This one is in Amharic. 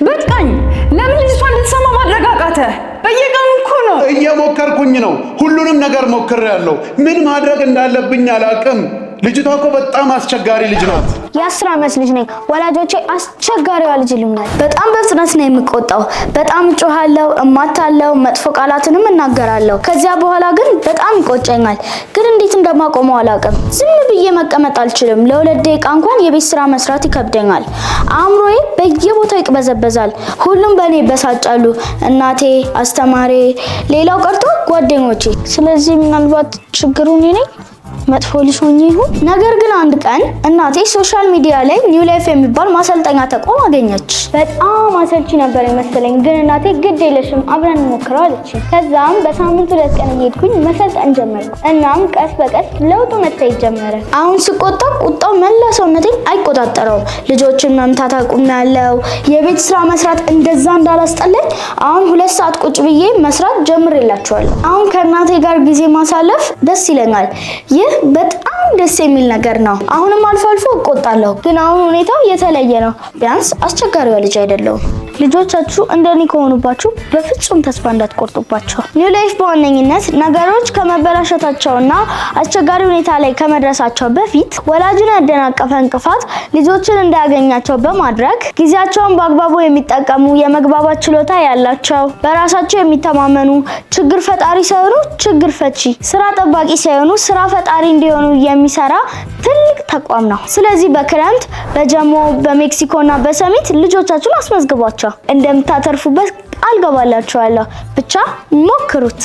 በቃኝ። ለምን ልጅቷን ልትሰማ ማድረግ አቃተ? በየቀኑ እኮ ነው። እየሞከርኩኝ ነው። ሁሉንም ነገር ሞክሬያለሁ። ምን ማድረግ እንዳለብኝ አላውቅም። ልጅቷ እኮ በጣም አስቸጋሪ ልጅ ናት። የ10 ዓመት ልጅ ነኝ። ወላጆቼ አስቸጋሪዋ ልጅ ይሉኛል። በጣም በፍጥነት ነው የምቆጣው። በጣም እጮሃለሁ፣ እማታለሁ፣ መጥፎ ቃላትንም እናገራለሁ። ከዚያ በኋላ ግን በጣም ይቆጨኛል። ግን እንዴት እንደማቆመው አላውቅም። ዝም ብዬ መቀመጥ አልችልም። ለ2 ደቂቃ እንኳን የቤት ስራ መስራት ይከብደኛል። አእምሮዬ በየቦታው ይቅበዘበዛል። ሁሉም በእኔ ይበሳጫሉ። እናቴ፣ አስተማሪ፣ ሌላው ቀርቶ ጓደኞቼ። ስለዚህ ምናልባት ችግሩ እኔ ነኝ። መጥፎ ልጅ ሆኜ ይሁን። ነገር ግን አንድ ቀን እናቴ ሶሻል ሚዲያ ላይ ኒው ላይፍ የሚባል ማሰልጠኛ ተቋም አገኘች። በጣም አሰልቺ ነበር የመሰለኝ፣ ግን እናቴ ግድ የለሽም አብረን እንሞክረው አለችኝ። ከዛም በሳምንት 2 ቀን እየሄድኩኝ መሰልጠን ጀመርኩ። እናም ቀስ በቀስ ለውጡ መታየት ጀመረ። አሁን ስቆጣ ቁጣው መላ ሰውነቴን አይቆጣጠረውም። ልጆችን መምታት አቁሜያለሁ። የቤት ስራ መስራት እንደዛ እንዳላስጠላኝ አሁን 2 ሰዓት ቁጭ ብዬ መስራት ጀምሬላችኋለሁ። አሁን ከእናቴ ጋር ጊዜ ማሳለፍ ደስ ይለኛል። ይህ በጣም ደስ የሚል ነገር ነው። አሁንም አልፎ አልፎ እቆጣለሁ፣ ግን አሁን ሁኔታው የተለየ ነው። ቢያንስ አስቸጋሪዋ ልጅ አይደለሁም። ልጆቻችሁ እንደኔ ከሆኑባችሁ በፍጹም ተስፋ እንዳትቆርጡባቸው። ኒው ላይፍ በዋነኝነት ነገሮች ከመበላሸታቸውና አስቸጋሪ ሁኔታ ላይ ከመድረሳቸው በፊት ወላጅን ያደናቀፈ እንቅፋት ልጆችን እንዳያገኛቸው በማድረግ ጊዜያቸውን በአግባቡ የሚጠቀሙ፣ የመግባባት ችሎታ ያላቸው፣ በራሳቸው የሚተማመኑ፣ ችግር ፈጣሪ ሳይሆኑ ችግር ፈቺ፣ ስራ ጠባቂ ሳይሆኑ ስራ ፈጣሪ እንዲሆኑ የሚሰራ ትልቅ ተቋም ነው። ስለዚህ በክረምት በጀሞ በሜክሲኮና በሰሚት ልጆቻችሁን አስመዝግቧቸው። እንደምታተርፉበት ቃል ገባላችኋለሁ። ብቻ ሞክሩት።